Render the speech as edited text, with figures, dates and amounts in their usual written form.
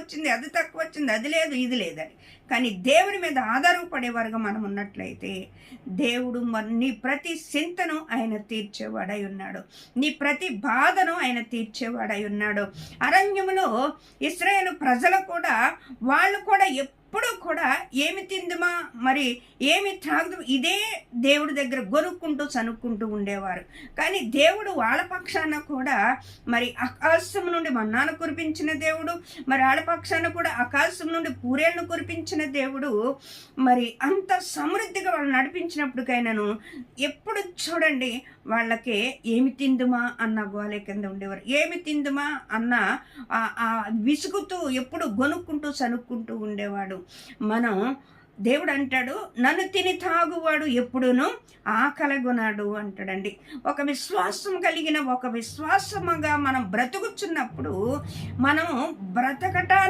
వచ్చింది, అది తక్కువ వచ్చింది, అది లేదు ఇది లేదని. కానీ దేవుని మీద ఆధారపడేవారుగా మనం ఉన్నట్లయితే దేవుడు నీ ప్రతి చింతను ఆయన తీర్చేవాడై ఉన్నాడు, నీ ప్రతి బాధను ఆయన తీర్చేవాడై ఉన్నాడు. అరణ్యములో ఇశ్రాయేలు ప్రజలు కూడా వాళ్ళు కూడా ఎప్పుడు కూడా ఏమి తిందుమా మరి ఏమి త్రాగుదు ఇదే దేవుడి దగ్గర గొనుక్కుంటూ చనుక్కుంటూ ఉండేవారు. కానీ దేవుడు వాళ్ళ పక్షాన కూడా మరి ఆకాశం నుండి మన్నాను కురిపించిన దేవుడు, మరి వాళ్ళ పక్షాన కూడా ఆకాశం నుండి పూరేళ్లను కురిపించిన దేవుడు, మరి అంత సమృద్ధిగా వాళ్ళు నడిపించినప్పటికైనాను ఎప్పుడు చూడండి వాళ్ళకి ఏమి తిందుమా అన్న గోలే కింద ఉండేవారు. ఏమి తిందుమా అన్న విసుగుతూ ఎప్పుడు గొనుక్కుంటూ చనుక్కుంటూ ఉండేవాడు. మనం దేవుడు అంటాడు, నన్ను తిని తాగువాడు ఎప్పుడునూ ఆకలిగొనాడు అంటాడండి. ఒక విశ్వాసం కలిగిన ఒక విశ్వాసముగా మనం బ్రతుకుచున్నప్పుడు మనం బ్రతకటానికి